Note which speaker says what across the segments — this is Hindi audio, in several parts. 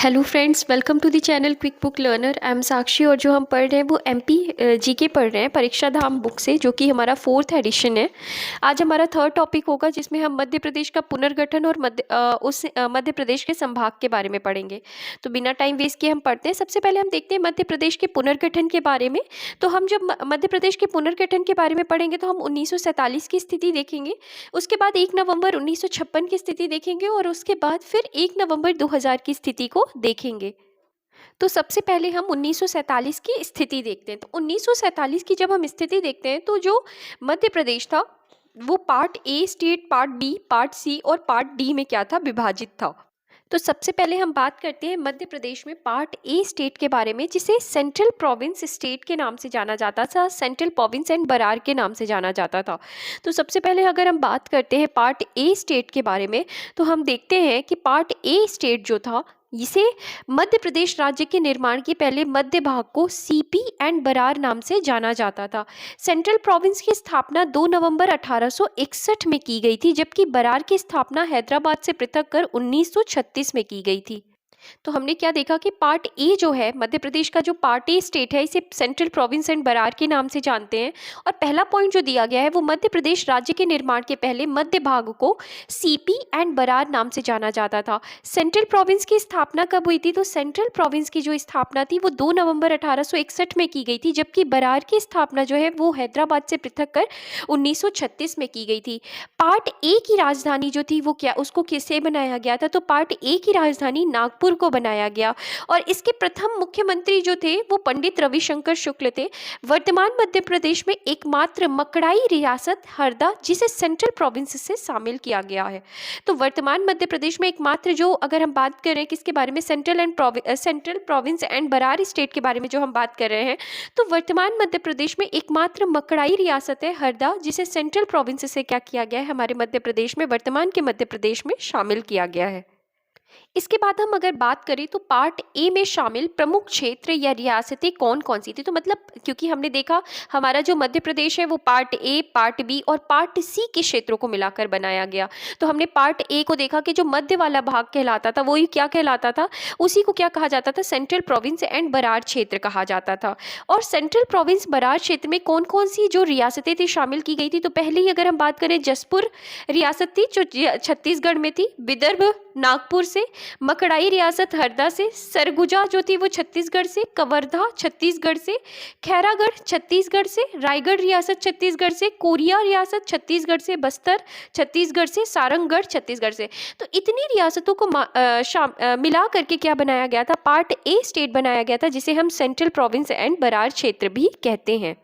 Speaker 1: Hello friends, welcome to the channel quick book learner. I am Sakshi और जो हम पढ़ रहे हैं वो एमपी जीके पढ़ रहे हैं परीक्षा धाम बुक से, जो कि हमारा 4th एडिशन है। आज हमारा 3rd टॉपिक होगा जिसमें हम मध्य प्रदेश का पुनर्गठन और मध्य प्रदेश के संभाग के बारे में पढ़ेंगे। तो बिना टाइम वेस्ट किए हम पढ़ते हैं। सबसे पहले हम देखते हैं मध्य प्रदेश के पुनर्गठन के बारे में। तो हम जब मध्य प्रदेश के पुनर्गठन के बारे में पढ़ेंगे तो हम 1947 की स्थिति देखेंगे, उसके बाद 1 नवंबर 1956 की स्थिति देखेंगे और उसके बाद फिर 1 नवंबर 2000 की स्थिति को देखेंगे। तो सबसे पहले हम 1947 की स्थिति देखते हैं। तो 1947 की जब हम स्थिति देखते हैं तो जो मध्य प्रदेश था वो part A state, part B, part C और पार्ट डी में क्या था, विभाजित था। तो सबसे पहले हम बात करते हैं मध्य प्रदेश में पार्ट ए स्टेट के बारे में, जिसे सेंट्रल प्रोविंस स्टेट के नाम से जाना जाता था, सेंट्रल प्रोविंस एंड बरार के नाम से जाना जाता था। तो सबसे पहले अगर हम बात करते हैं पार्ट ए स्टेट के बारे में, तो हम देखते हैं कि पार्ट ए स्टेट जो था इसे मध्य प्रदेश राज्य के निर्माण के पहले मध्य भाग को सीपी एंड बरार नाम से जाना जाता था। सेंट्रल प्रोविंस की स्थापना 2 नवंबर 1861 में की गई थी, जबकि बरार की स्थापना हैदराबाद से पृथक कर 1936 में की गई थी। तो हमने क्या देखा कि पार्ट ए जो है मध्य प्रदेश का, जो पार्ट ए स्टेट है, इसे सेंट्रल प्रोविंस एंड बरार के नाम से जानते हैं। और पहला पॉइंट जो दिया गया है वो मध्य प्रदेश राज्य के निर्माण के पहले मध्य भाग को सीपी एंड बरार नाम से जाना जाता था। सेंट्रल प्रोविंस की स्थापना कब हुई थी? तो सेंट्रल प्रोविंस की जो स्थापना थी वो 2 नवंबर 1861 में की गई थी, जबकि बरार की स्थापना जो है वो हैदराबाद से पृथक कर 1936 में की गई थी। पार्ट ए की राजधानी जो थी वो क्या, उसको किससे बनाया गया था? तो पार्ट ए की राजधानी नागपुर को बनाया गया और इसके प्रथम मुख्यमंत्री जो थे वो पंडित रविशंकर शुक्ल थे। वर्तमान मध्य प्रदेश में एकमात्र मकड़ाई रियासत हरदा, जिसे सेंट्रल प्रोविंस से शामिल किया गया है। तो वर्तमान मध्य प्रदेश में एकमात्र, जो अगर हम बात करें किसके बारे में, central province and Berar state के बारे में जो हम बात कर रहे हैं, तो वर्तमान मध्य प्रदेश में एकमात्र मकड़ाई रियासत है हरदा, जिसे सेंट्रल प्रोविंस से क्या किया गया है, हमारे मध्य प्रदेश में, वर्तमान के मध्य प्रदेश में शामिल किया गया है। इसके बाद हम अगर बात करें तो पार्ट ए में शामिल प्रमुख क्षेत्र या रियासतें कौन कौन सी थी। तो मतलब क्योंकि हमने देखा हमारा जो मध्य प्रदेश है वो पार्ट ए, पार्ट बी और पार्ट सी के क्षेत्रों को मिलाकर बनाया गया। तो हमने पार्ट ए को देखा कि जो मध्य वाला भाग कहलाता था वही क्या कहलाता था, उसी को क्या कहा जाता था, सेंट्रल प्रोविंस एंड बरार क्षेत्र कहा जाता था। और सेंट्रल प्रोविंस बरार क्षेत्र में कौन कौन सी जो रियासतें थी शामिल की गई थी। तो पहले ही अगर हम बात करें, जसपुर रियासत थी जो छत्तीसगढ़ में थी, विदर्भ नागपुर से, मकड़ाई रियासत हरदा से, सरगुजा जो थी वो छत्तीसगढ़ से, कवर्धा छत्तीसगढ़ से, खैरागढ़ छत्तीसगढ़ से, रायगढ़ रियासत छत्तीसगढ़ से, कोरिया रियासत छत्तीसगढ़ से, बस्तर छत्तीसगढ़ से, सारंगगढ़ छत्तीसगढ़ से। तो इतनी रियासतों को मिला करके क्या बनाया गया था, पार्ट ए स्टेट बनाया गया था, जिसे हम सेंट्रल प्रोविंस एंड बरार क्षेत्र भी कहते हैं।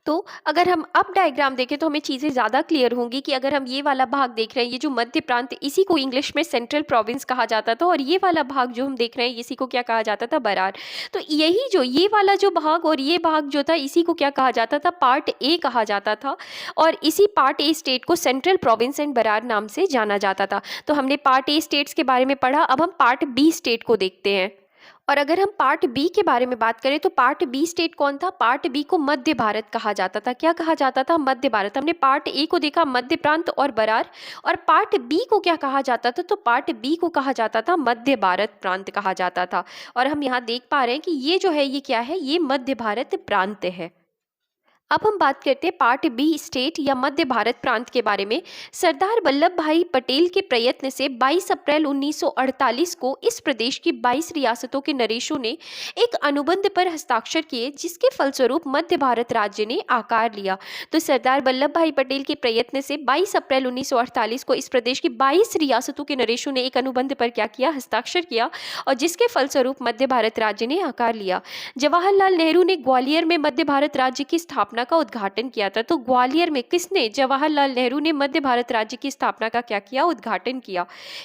Speaker 1: तो अगर हम अब डायग्राम देखें तो हमें चीज़ें ज़्यादा क्लियर होंगी कि अगर हम ये वाला भाग देख रहे हैं, ये जो मध्य प्रांत, इसी को इंग्लिश में सेंट्रल प्रोविंस कहा जाता था, और ये वाला भाग जो हम देख रहे हैं इसी को क्या कहा जाता था, बरार। तो यही जो ये वाला जो भाग और ये भाग जो था, इसी को क्या कहा जाता था, पार्ट ए कहा जाता था, और इसी पार्ट ए स्टेट को सेंट्रल प्रोविंस एंड बरार नाम से जाना जाता था। तो हमने पार्ट ए स्टेट्स के बारे में पढ़ा। अब हम पार्ट बी स्टेट को देखते हैं। और अगर हम पार्ट बी के बारे में बात करें तो पार्ट बी स्टेट कौन था? पार्ट बी को मध्य भारत कहा जाता था। क्या कहा जाता था? मध्य भारत। हमने पार्ट ए को देखा मध्य प्रांत और बरार, और पार्ट बी को क्या कहा जाता था? तो पार्ट बी को कहा जाता था मध्य भारत प्रांत कहा जाता था। और हम यहाँ देख पा रहे हैं कि ये जो है ये क्या है, ये मध्य भारत प्रांत है। अब हम बात करते हैं पार्ट बी स्टेट या मध्य भारत प्रांत के बारे में। सरदार वल्लभ भाई पटेल के प्रयत्न से 22 अप्रैल 1948 को इस प्रदेश की 22 रियासतों के नरेशों ने एक अनुबंध पर हस्ताक्षर किए, जिसके फलस्वरूप मध्य भारत राज्य ने आकार लिया। तो सरदार वल्लभ भाई पटेल के प्रयत्न से 22 अप्रैल 1948 को इस प्रदेश की 22 रियासतों के नरेशों ने एक अनुबंध पर क्या किया, हस्ताक्षर किया, और जिसके फलस्वरूप मध्य भारत राज्य ने आकार लिया। जवाहरलाल नेहरू ने ग्वालियर में मध्य भारत राज्य की स्थापना का उद्घाटन किया था। तो ग्वालियर में किसने? जवाहरलाल नेहरू ने मध्य भारत राज्य की स्थापना का क्या किया, उद्घाटन किया।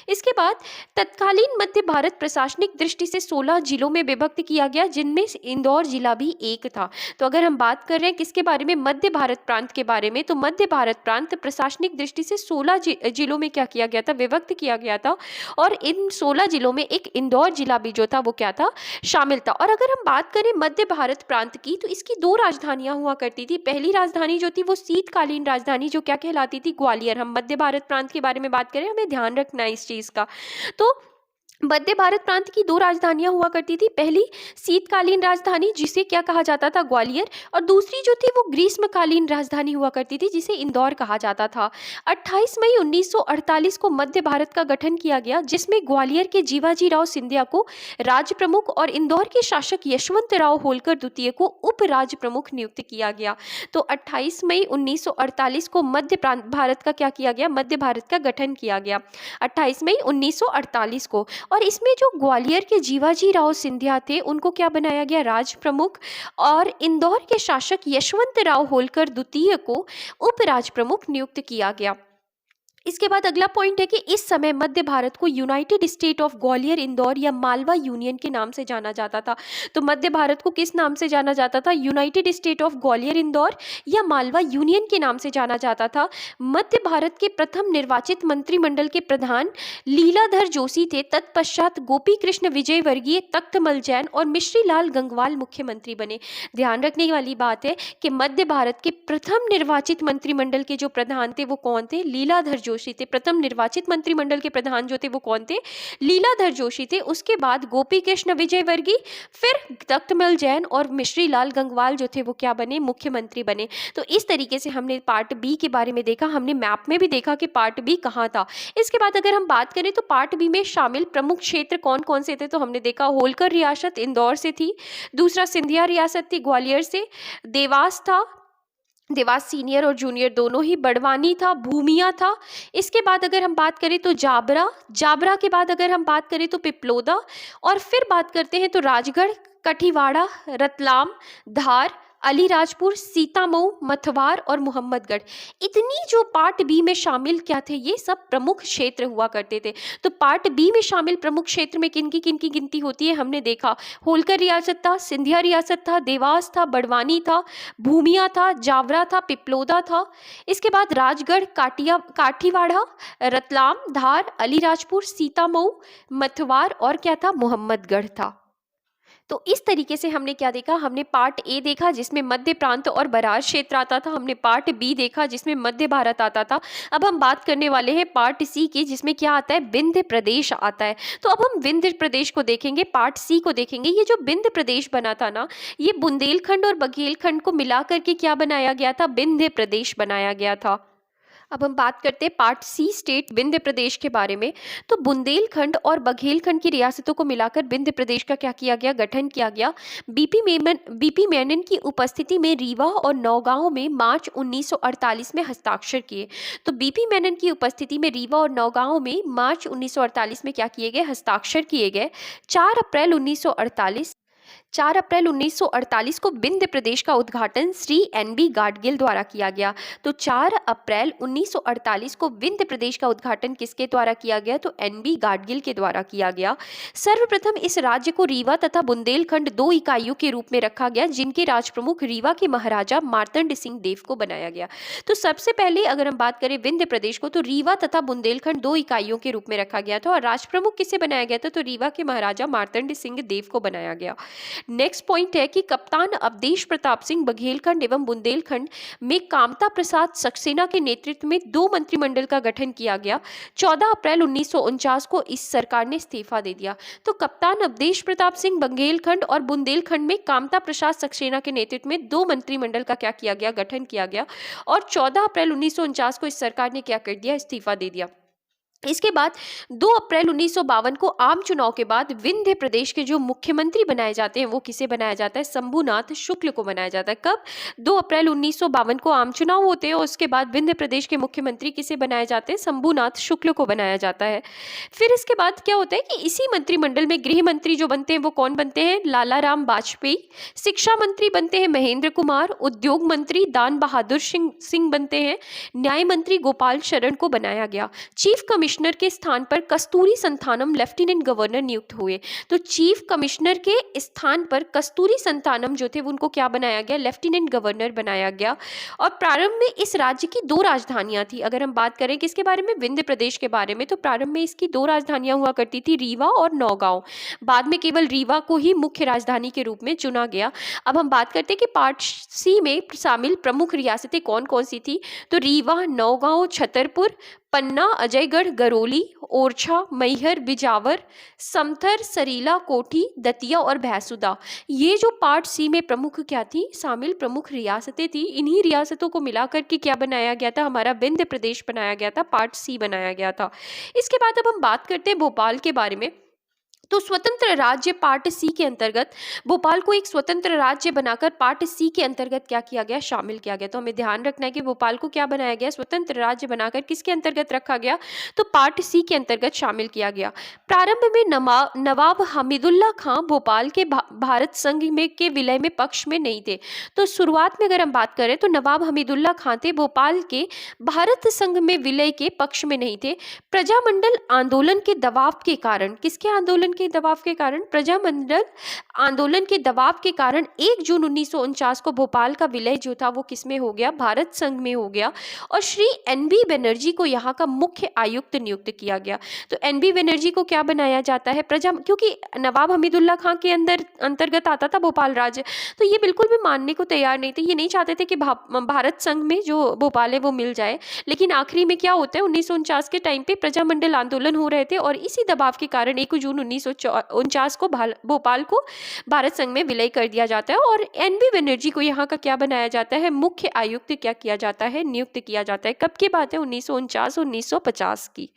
Speaker 1: इसके बाद तत्कालीन मध्य भारत प्रशासनिक दृष्टि से 16 जिलों में विभक्त किया गया, जिनमें इंदौर जिला भी एक था। तो अगर हम बात कर रहे हैं किसके बारे में, मध्य भारत प्रांत के बारे में, तो मध्य भारत प्रांत प्रशासनिक दृष्टि से 16 जिलों में क्या किया गया था, विभक्त किया गया था, और इन 16 जिलों में एक इंदौर जिला भी जो था वो क्या था, शामिल था। और अगर हम बात करें मध्य भारत प्रांत की, तो इसकी 2 राजधानियां हुआ करती थी। पहली राजधानी जो थी वो शीतकालीन राजधानी जो क्या कहलाती थी, ग्वालियर। हम मध्य भारत प्रांत के बारे में बात करें, हमें ध्यान रखना है इस चीज का। तो मध्य भारत प्रांत की दो राजधानियां हुआ करती थी। पहली शीतकालीन राजधानी जिसे क्या कहा जाता था, ग्वालियर, और दूसरी जो थी वो ग्रीष्मकालीन राजधानी हुआ करती थी जिसे इंदौर कहा जाता था। 28 मई 1948 को मध्य भारत का गठन किया गया, जिसमें ग्वालियर के जीवाजी राव सिंधिया को राज्य प्रमुख और इंदौर के शासक यशवंतराव होलकर द्वितीय को उप राज्य प्रमुख नियुक्त किया गया। तो 28 मई 1948 को मध्य भारत का क्या किया गया, मध्य भारत का गठन किया गया 28 मई 1948 को। और इसमें जो ग्वालियर के जीवाजी राव सिंधिया थे उनको क्या बनाया गया, राज्य प्रमुख, और इंदौर के शासक यशवंतराव होलकर द्वितीय को उप राज्य प्रमुख नियुक्त किया गया। इसके बाद अगला पॉइंट है कि इस समय मध्य भारत को United state of Gwalior Indore या मालवा यूनियन के नाम से जाना जाता था। तो मध्य भारत को किस नाम से जाना जाता था, United state of Gwalior Indore या मालवा यूनियन के नाम से जाना जाता था। मध्य भारत के प्रथम निर्वाचित मंत्रिमंडल के प्रधान लीलाधर जोशी थे। तत्पश्चात गोपी कृष्ण विजयवर्गीय, तख्तमल जैन और मिश्रीलाल गंगवाल मुख्यमंत्री बने। ध्यान रखने वाली बात है कि मध्य भारत के प्रथम निर्वाचित मंत्रिमंडल के जो प्रधान थे वो कौन थे, लीलाधर जोशी थे। प्रथम निर्वाचित मंत्रिमंडल के प्रधान जो थे वो कौन थे, लीलाधर जोशी थे। उसके बाद गोपी कृष्ण विजयवर्गीय, फिर तख्तमल जैन और मिश्रीलाल गंगवाल जो थे वो क्या बने, मुख्यमंत्री बने। तो इस तरीके से हमने पार्ट बी के बारे में देखा। हमने मैप में भी देखा कि पार्ट बी कहाँ था। इसके बाद अगर हम बात करें तो पार्ट बी में शामिल प्रमुख क्षेत्र कौन कौन से थे, तो हमने देखा होलकर रियासत इंदौर से थी, दूसरा सिंधिया रियासत थी ग्वालियर से, देवास था, देवास सीनियर और जूनियर दोनों ही, बड़वानी था, भूमिया था। इसके बाद अगर हम बात करें तो जाबरा, जाबरा के बाद अगर हम बात करें तो पिपलोदा, और फिर बात करते हैं तो राजगढ़, कठीवाड़ा, रतलाम, धार, अलीराजपुर, सीतामऊ, मथवार और मोहम्मदगढ़। इतनी जो पार्ट बी में शामिल क्या थे, ये सब प्रमुख क्षेत्र हुआ करते थे। तो पार्ट बी में शामिल प्रमुख क्षेत्र में किन की गिनती होती है, हमने देखा होलकर रियासत था, सिंधिया रियासत था, देवास था, बड़वानी था, भूमिया था, जावरा था, पिपलोदा था। इसके बाद राजगढ़, काठीवाड़ा, रतलाम, धार, अलीराजपुर, सीतामऊ, मथवार और क्या था, मोहम्मदगढ़ था। तो इस तरीके से हमने क्या देखा, हमने पार्ट ए देखा जिसमें मध्य प्रांत और बरार क्षेत्र आता था, हमने पार्ट बी देखा जिसमें मध्य भारत आता था। अब हम बात करने वाले हैं पार्ट सी की, जिसमें क्या आता है, विंध्य प्रदेश आता है। तो अब हम विंध्य प्रदेश को देखेंगे, पार्ट सी को देखेंगे। ये जो विंध्य प्रदेश बना था ना, ये बुंदेलखंड और बघेलखंड को मिला करके क्या बनाया गया था, विंध्य प्रदेश बनाया गया था। अब हम बात करते हैं पार्ट सी स्टेट विंध्य प्रदेश के बारे में। तो बुंदेलखंड और बघेलखंड की रियासतों को मिलाकर विंध्य प्रदेश का क्या किया गया, गठन किया गया। बीपी मेनन की उपस्थिति में रीवा और नौगांव में मार्च 1948 में हस्ताक्षर किए। तो बीपी मेनन की उपस्थिति में रीवा और नौगांव में मार्च 1948 में क्या किए गए, हस्ताक्षर किए गए। 4 अप्रैल 1948 को विंध्य प्रदेश का उद्घाटन श्री एन.बी. गाडगिल द्वारा किया गया। तो 4 अप्रैल 1948 को विंध्य प्रदेश का उद्घाटन किसके द्वारा किया गया, तो एन.बी. गाडगिल के द्वारा किया गया। सर्वप्रथम इस राज्य को रीवा तथा बुंदेलखंड 2 इकाइयों के रूप में रखा गया, जिनके राजप्रमुख रीवा के महाराजा मार्तंड सिंह देव को बनाया गया। तो सबसे पहले अगर हम बात करें विंध्य प्रदेश को, तो रीवा तथा बुंदेलखंड 2 इकाइयों के रूप में रखा गया था और राजप्रमुख किसे बनाया गया था, तो रीवा के महाराजा मार्तंड सिंह देव को बनाया गया। नेक्स्ट पॉइंट है कि कप्तान अवधेश प्रताप सिंह बघेलखंड एवं बुंदेलखंड में कामता प्रसाद सक्सेना के नेतृत्व में 2 मंत्रिमंडल का गठन किया गया। 14 अप्रैल 1949 को इस सरकार ने इस्तीफा दे दिया। तो कप्तान अवधेश प्रताप सिंह बघेलखंड और बुंदेलखंड में कामता प्रसाद सक्सेना के नेतृत्व में 2 मंत्रिमंडल का क्या किया गया, गठन किया गया। और 14 अप्रैल 1949 को इस सरकार ने क्या कर दिया, इस्तीफा दे दिया। इसके बाद 2 अप्रैल 1952 को आम चुनाव के बाद विंध्य प्रदेश के जो मुख्यमंत्री बनाए जाते हैं वो किसे बनाया जाता है, शंभुनाथ शुक्ल को बनाया जाता है। कब, 2 अप्रैल 1952 को आम चुनाव होते हैं और उसके बाद विंध्य प्रदेश के मुख्यमंत्री किसे बनाए जाते हैं, शंभुनाथ शुक्ल को बनाया जाता है। फिर इसके बाद क्या होता है कि इसी मंत्रिमंडल में गृह मंत्री जो बनते हैं वो कौन बनते हैं, लाला राम वाजपेयी। शिक्षा मंत्री बनते हैं महेंद्र कुमार। उद्योग मंत्री दान बहादुर सिंह बनते हैं। न्याय मंत्री गोपाल शरण को बनाया गया। चीफ कमिश्नर के स्थान पर कस्तूरी संथानम लेफ्टिनेंट गवर्नर नियुक्त हुए। तो चीफ कमिश्नर के स्थान पर कस्तूरी संथानम जो थे उनको क्या बनाया गया, लेफ्टिनेंट गवर्नर बनाया गया। और प्रारंभ में इस राज्य की 2 राजधानियां थी। अगर हम बात करें किसके बारे में, विंध्य प्रदेश के बारे में, तो प्रारंभ में इसकी 2 राजधानियां हुआ करती थी, रीवा और नौगांव। बाद में केवल रीवा को ही मुख्य राजधानी के रूप में चुना गया। अब हम बात करते हैं कि पार्ट सी में शामिल प्रमुख रियासतें कौन कौन सी थी। तो रीवा, नौगांव, छतरपुर, पन्ना, अजयगढ़, गरौली, ओरछा, मैहर, बिजावर, समथर, सरीला, कोठी, दतिया और भैंसुदा। ये जो पार्ट सी में प्रमुख क्या थी, शामिल प्रमुख रियासतें थी। इन्हीं रियासतों को मिलाकर के क्या बनाया गया था, हमारा विंध्य प्रदेश बनाया गया था, पार्ट सी बनाया गया था। इसके बाद अब हम बात करते हैं भोपाल के बारे में। तो स्वतंत्र राज्य पार्ट सी के अंतर्गत भोपाल को एक स्वतंत्र राज्य बनाकर पार्ट सी के अंतर्गत क्या किया गया, शामिल किया गया। तो हमें ध्यान रखना है कि भोपाल को क्या बनाया गया, स्वतंत्र राज्य बनाकर किसके अंतर्गत रखा गया, तो पार्ट सी के अंतर्गत शामिल किया गया। प्रारंभ में नवाब हमीदुल्ला खां भोपाल के भारत संघ में के विलय में पक्ष में नहीं थे। तो शुरुआत में अगर हम बात करें तो नवाब हमीदुल्ला खां थे भोपाल के भारत संघ में विलय के पक्ष में नहीं थे। प्रजामंडल आंदोलन के दबाव के कारण, किसके आंदोलन के दबाव के कारण, प्रजामंडल आंदोलन के दबाव के कारण 1 जून 1949 को भोपाल का विलय जो था वो किसमें हो गया, भारत संघ में हो गया। और श्री एन.बी. बनर्जी को यहाँ का मुख्य आयुक्त नियुक्त किया गया। तो एन.बी. बनर्जी को क्या बनाया जाता है, क्योंकि नवाब हमीदुल्ला खां के अंतर्गत आता था भोपाल राज्य, तो ये बिल्कुल भी मानने को तैयार नहीं थे। ये नहीं चाहते थे कि भारत संघ में जो भोपाल है वो मिल जाए। लेकिन आखिरी में क्या होता है, 1949 के टाइम पे प्रजामंडल आंदोलन हो रहे थे और इसी दबाव के कारण 1 जून 1949 को भोपाल को भारत संघ में विलय कर दिया जाता है और एन.बी. बनर्जी को यहाँ का क्या बनाया जाता है, मुख्य आयुक्त क्या किया जाता है, नियुक्त किया जाता है। कब की बात है, 1949 1950 की।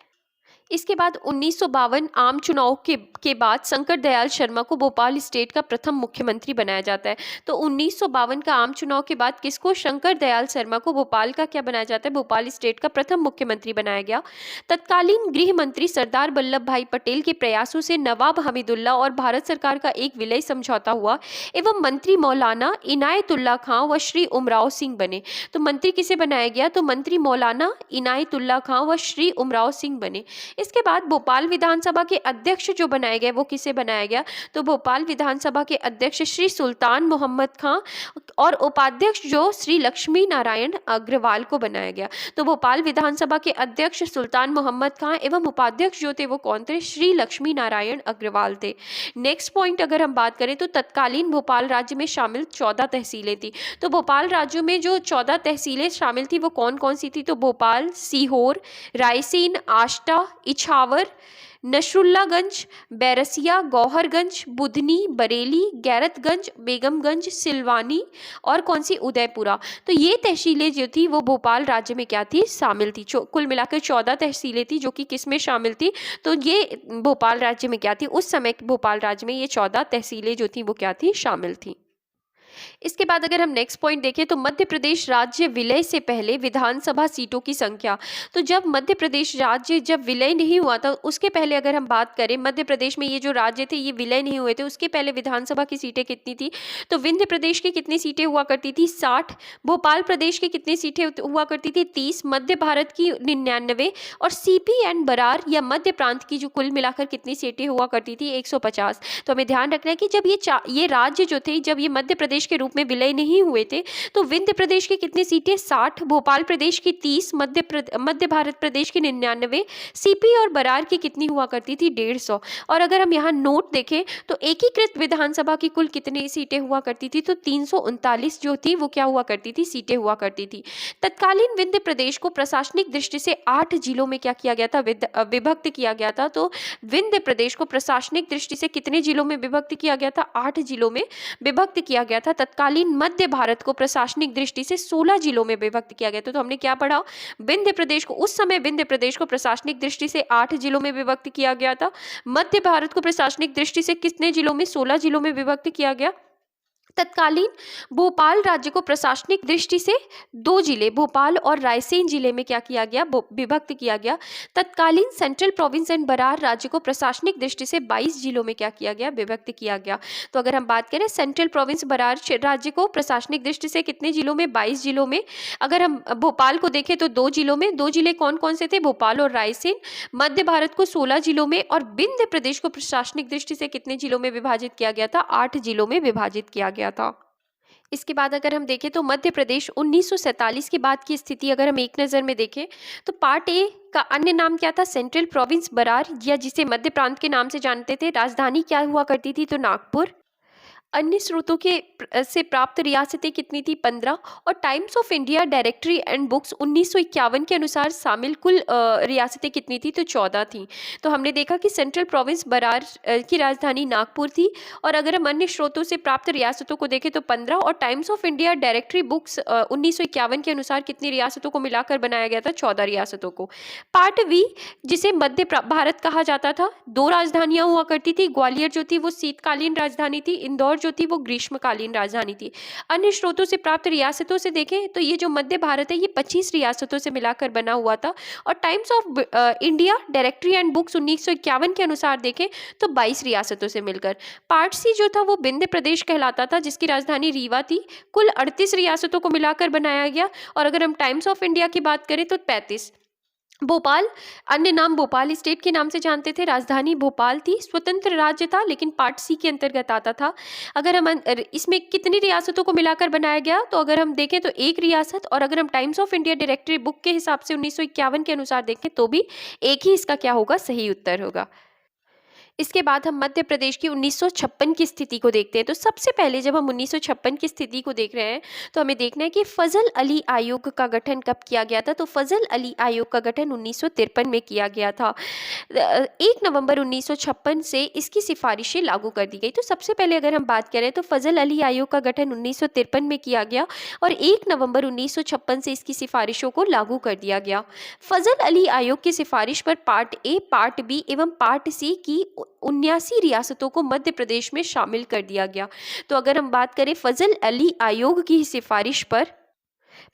Speaker 1: इसके बाद 1952 आम चुनाव के बाद शंकर दयाल शर्मा को भोपाल स्टेट का प्रथम मुख्यमंत्री बनाया जाता है। तो 1952 का आम चुनाव के बाद किसको, शंकर दयाल शर्मा को भोपाल का क्या बनाया जाता है, भोपाल स्टेट का प्रथम मुख्यमंत्री बनाया गया। तत्कालीन गृह मंत्री सरदार वल्लभ भाई पटेल के प्रयासों से नवाब हमीदुल्ला और भारत सरकार का एक विलय समझौता हुआ एवं मंत्री मौलाना इनायतुल्ला खां व श्री उमराव सिंह बने। तो मंत्री किसे बनाया गया, तो मंत्री मौलाना इनायतुल्ला खां व श्री उमराव सिंह बने। इसके बाद भोपाल विधानसभा के अध्यक्ष जो बनाए गए वो किसे बनाया गया, तो भोपाल विधानसभा के अध्यक्ष श्री सुल्तान मोहम्मद खां और उपाध्यक्ष जो श्री लक्ष्मी नारायण अग्रवाल को बनाया गया। तो भोपाल विधानसभा के अध्यक्ष सुल्तान मोहम्मद खां एवं उपाध्यक्ष जो थे वो कौन थे, श्री लक्ष्मी नारायण अग्रवाल थे। नेक्स्ट पॉइंट अगर हम बात करें तो तत्कालीन भोपाल राज्य में शामिल 14 तहसीलें थी। तो भोपाल राज्य में जो 14 तहसीलें शामिल थी वो कौन कौन सी थी, तो भोपाल, सीहोर, रायसेन, आष्टा, इछावर, नसरुल्लागंज, बैरसिया, गौहरगंज, बुधनी, बरेली, गैरतगंज, बेगमगंज, सिलवानी और कौन सी, उदयपुरा। तो ये तहसीलें जो थी वो भोपाल राज्य में क्या थी, शामिल थी। कुल मिलाकर 14 तहसीलें थी जो कि किस में शामिल थी, तो ये भोपाल राज्य में क्या थी, उस समय भोपाल राज्य में ये 14 तहसीलें जो थी वो क्या थी, शामिल थी। इसके बाद अगर हम नेक्स्ट पॉइंट देखें तो मध्य प्रदेश राज्य विलय से पहले विधानसभा सीटों की संख्या। तो जब मध्य प्रदेश राज्य जब विलय नहीं हुआ था उसके पहले अगर हम बात करें, मध्य प्रदेश में ये जो राज्य थे ये विलय नहीं हुए थे, उसके पहले विधानसभा की सीटें कितनी थी, तो विंध्य प्रदेश की कितनी सीटें हुआ करती थी, 60। भोपाल प्रदेश की कितनी सीटें हुआ करती थी, 30। मध्य भारत की 99 और सीपी एंड बरार या मध्य प्रांत की जो कुल मिलाकर कितनी सीटें हुआ करती थी, 150। तो हमें ध्यान रखना है कि जब ये राज्य जो थे, जब ये मध्य प्रदेश के रूप में विलय नहीं हुए थे तो विंध्य प्रदेश की कितनी सीटें, 60। भोपाल प्रदेश की 30, मध्य भारत प्रदेश की 99, सीपी और बरार की कितनी हुआ करती थी, 150। और अगर हम यहाँ नोट देखें तो एकीकृत विधानसभा की कुल कितनी सीटें हुआ करती थी, तो 339 जो थी वो क्या हुआ करती थी, सीटें हुआ करती थी। तत्कालीन विंध्य प्रदेश को प्रशासनिक दृष्टि से 8 जिलों में क्या किया गया था, विभक्त किया गया था। तो विंध्य प्रदेश को प्रशासनिक दृष्टि से कितने जिलों में विभक्त किया गया था, 8 जिलों में विभक्त किया गया था। तत्कालीन मध्य भारत को प्रशासनिक दृष्टि से 16 जिलों में विभक्त किया गया था। तो हमने क्या पढ़ा, विंध्य प्रदेश को, उस समय विंध्य प्रदेश को प्रशासनिक दृष्टि से 8 जिलों में विभक्त किया गया था। मध्य भारत को प्रशासनिक दृष्टि से कितने जिलों में, 16 जिलों में विभक्त किया गया। तत्कालीन भोपाल राज्य को प्रशासनिक दृष्टि से 2 जिले, भोपाल और रायसेन जिले में क्या किया गया, विभक्त किया गया। तत्कालीन सेंट्रल प्रोविंस एंड बरार राज्य को प्रशासनिक दृष्टि से 22 जिलों में क्या किया गया, विभक्त किया गया। तो अगर हम बात करें सेंट्रल प्रोविंस बरार राज्य को प्रशासनिक दृष्टि से कितने जिलों में, 22 जिलों में। अगर हम भोपाल को देखें तो 2 जिलों में, 2 जिले कौन कौन से थे, भोपाल और रायसेन। मध्य भारत को 16 जिलों में और विंध्य प्रदेश को प्रशासनिक दृष्टि से कितने जिलों में विभाजित किया गया था, 8 जिलों में विभाजित किया गया था। इसके बाद अगर हम देखें तो मध्य प्रदेश 1947 के बाद की स्थिति अगर हम एक नज़र में देखें तो पार्ट ए का अन्य नाम क्या था, सेंट्रल प्रोविंस बरार या जिसे मध्य प्रांत के नाम से जानते थे। राजधानी क्या हुआ करती थी, तो नागपुर। अन्य स्रोतों के से प्राप्त रियासतें कितनी थी? 15। और times of India directory and books 1951 के अनुसार शामिल कुल रियासतें कितनी थी? तो 14 थी। तो हमने देखा कि सेंट्रल प्रोविंस बरार की राजधानी नागपुर थी। और अगर हम अन्य स्रोतों से प्राप्त रियासतों को देखें तो 15। और times of India directory books 1951 के अनुसार कितनी रियासतों को मिलाकर बनाया गया था? 14 रियासतों को। पार्ट वी, जिसे मध्य भारत कहा जाता था, 2 राजधानियां हुआ करती थी। ग्वालियर जो थी वो शीतकालीन राजधानी थी, इंदौर जो थी वो ग्रीष्मकालीन राजधानी थी। अन्य स्रोतों से प्राप्त रियासतों से देखें तो ये जो मध्य भारत है ये 25 रियासतों से मिलाकर बना हुआ था। और times of India directory and books 1951 के अनुसार देखें तो 22 रियासतों से मिलकर। पार्ट सी जो था वो विंध्य प्रदेश कहलाता था, जिसकी राजधानी रीवा थी। कुल 38 रियासतों को मिलाकर बनाया गया। और अगर हम टाइम्स ऑफ इंडिया की बात करें तो 35। भोपाल, अन्य नाम भोपाल स्टेट के नाम से जानते थे, राजधानी भोपाल थी। स्वतंत्र राज्य था लेकिन पार्ट सी के अंतर्गत आता था। अगर हम इसमें कितनी रियासतों को मिलाकर बनाया गया तो अगर हम देखें तो 1 रियासत। और अगर हम times of India directory book के हिसाब से 1951 के अनुसार देखें तो भी एक ही इसका क्या होगा? सही उत्तर होगा। इसके बाद हम मध्य प्रदेश की 1956 की स्थिति को देखते हैं। तो सबसे पहले जब हम 1956 की स्थिति को देख रहे हैं तो हमें देखना है कि फजल अली आयोग का गठन कब किया गया था। तो फजल अली आयोग का गठन 1953 में किया गया था। 1 नवंबर 1956 से इसकी सिफारिशें लागू कर दी गई। तो सबसे पहले अगर हम बात करें तो फजल अली आयोग का गठन 1953 में किया गया और 1 नवंबर 1956 से इसकी सिफारिशों को लागू कर दिया गया। फजल अली आयोग की सिफारिश पर पार्ट ए, पार्ट बी एवं पार्ट सी की 79 रियासतों को मध्य प्रदेश में शामिल कर दिया गया। तो अगर हम बात करें फजल अली आयोग की सिफारिश पर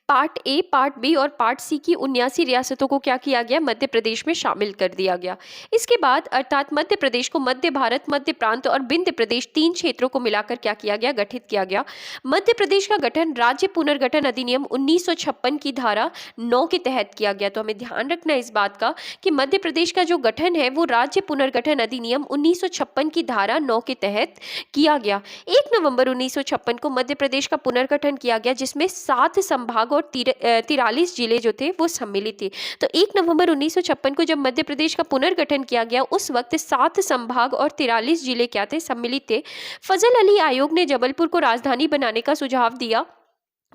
Speaker 1: पार्ट ए, पार्ट बी और पार्ट सी की 79 रियासतों को क्या किया गया? मध्य प्रदेश में शामिल कर दिया गया। इसके बाद अर्थात मध्य प्रदेश को मध्य भारत, मध्य प्रांत और विंध्य प्रदेश 3 क्षेत्रों को मिलाकर क्या किया गया? गठित किया गया। मध्य प्रदेश का गठन राज्य पुनर्गठन अधिनियम 1956 की धारा 9 के तहत किया गया। तो हमें ध्यान रखना है इस बात का कि मध्य प्रदेश का जो गठन है वो राज्य पुनर्गठन अधिनियम 1956 की धारा 9 के तहत किया गया। 1 नवंबर 1956 को मध्य प्रदेश का पुनर्गठन किया गया, जिसमें 7 संभाग और 43 जिले जो थे वो सम्मिलित थे। तो 1 नवंबर 1956 को जब मध्य प्रदेश का पुनर्गठन किया गया उस वक्त 7 संभाग और 43 जिले क्या थे? सम्मिलित थे। फजल अली आयोग ने जबलपुर को राजधानी बनाने का सुझाव दिया,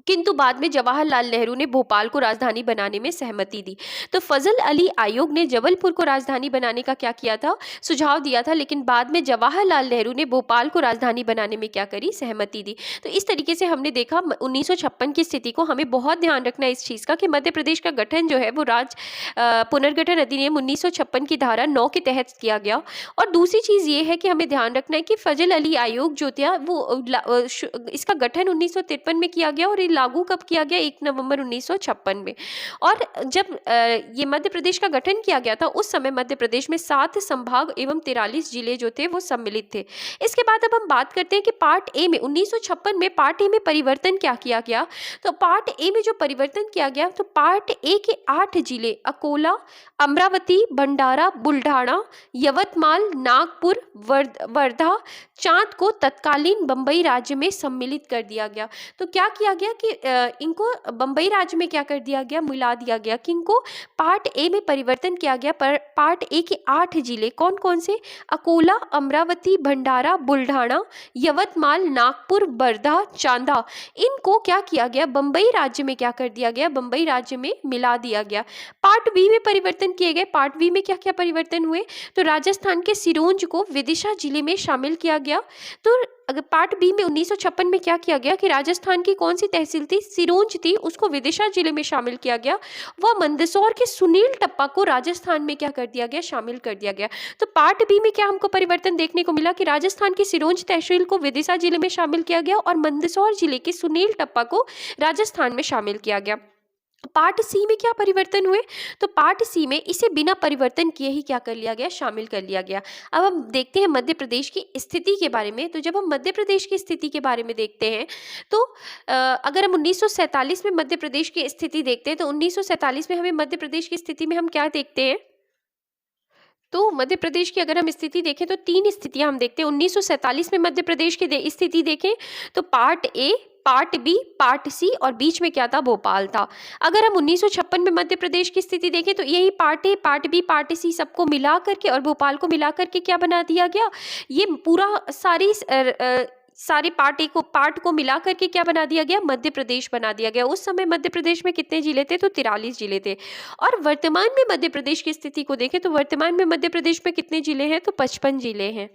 Speaker 1: किंतु बाद में जवाहरलाल नेहरू ने भोपाल को राजधानी बनाने में सहमति दी। तो फजल अली आयोग ने जबलपुर को राजधानी बनाने का क्या किया था? सुझाव दिया था, लेकिन बाद में जवाहरलाल नेहरू ने भोपाल को राजधानी बनाने में क्या करी? सहमति दी। तो इस तरीके से हमने देखा 1956 की स्थिति को। हमें बहुत ध्यान रखना है इस चीज़ का कि मध्य प्रदेश का गठन जो है वो पुनर्गठन अधिनियम 1956 की धारा 9 के तहत किया गया। और दूसरी चीज़ ये है कि हमें ध्यान रखना है कि फजल अली आयोग जो था वो इसका गठन 1953 में किया गया और लागू कब किया गया? 1 नवंबर 1956 में। और जब ये मध्य प्रदेश का गठन किया गया था उस समय मध्य प्रदेश में 7 संभाग एवं 43 जिले जो थे वो सम्मिलित थे। इसके बाद अब हम बात करते हैं कि पार्ट ए में 1956 में पार्ट ए में परिवर्तन क्या किया गया। तो पार्ट ए में जो परिवर्तन किया गया तो पार्ट ए के 8 जिले अकोला, अमरावती, भंडारा, बुल्ढाना, यवतमाल, नागपुर, वर्धा, चांद को तत्कालीन बंबई राज्य में सम्मिलित कर दिया गया। तो क्या किया गया कि इनको बंबई राज्य में क्या कर दिया गया? मिला दिया गया। किनको? पार्ट ए में परिवर्तन किया गया। पर पार्ट ए के 8 जिले कौन कौन से? अकोला, अमरावती, भंडारा, बुल्ढाना, यवतमाल, नागपुर, वर्धा, चांदा, इनको क्या किया गया? बंबई राज्य में क्या कर दिया गया? बंबई राज्य में मिला दिया गया। पार्ट बी में परिवर्तन किए गए। पार्ट बी में क्या क्या परिवर्तन हुए? तो राजस्थान के सिरोंज को विदिशा जिले में शामिल किया गया। तो अगर पार्ट बी में 1956 में क्या किया गया कि राजस्थान की कौन सी तहसील थी? सिरोंज थी, उसको विदिशा जिले में शामिल किया गया। वह मंदसौर के सुनील टप्पा को राजस्थान में क्या कर दिया गया? शामिल कर दिया गया। तो पार्ट बी में क्या हमको परिवर्तन देखने को मिला कि राजस्थान की सिरोंज तहसील को विदिशा जिले में शामिल किया गया और मंदसौर जिले के सुनील टप्पा को राजस्थान में शामिल किया गया। पार्ट सी में क्या परिवर्तन हुए? तो पार्ट सी में इसे बिना परिवर्तन किए ही क्या कर लिया गया? शामिल कर लिया गया। अब हम देखते हैं मध्य प्रदेश की स्थिति के बारे में। तो जब हम मध्य प्रदेश की स्थिति के बारे में देखते हैं तो अगर हम 1947 में मध्य प्रदेश की स्थिति देखते हैं तो 1947 में हमें मध्य प्रदेश की स्थिति में हम क्या देखते हैं? तो मध्य प्रदेश की अगर हम स्थिति देखें तो 3 स्थितियां हम देखते हैं। 1947 में मध्य प्रदेश की स्थिति देखें तो part A, part B, part C और बीच में क्या था? भोपाल था। अगर हम 1956 में मध्य प्रदेश की स्थिति देखें तो यही part A, part B, part C सबको मिला करके और भोपाल को मिला करके क्या बना दिया गया? ये पूरा सारी सारे पार्ट को मिला करके क्या बना दिया गया, मध्य प्रदेश बना दिया गया। उस समय मध्य प्रदेश में कितने जिले थे, तो 43 जिले थे। और वर्तमान में मध्य प्रदेश की स्थिति को देखें तो वर्तमान में मध्य प्रदेश में कितने जिले हैं, तो 55 जिले हैं।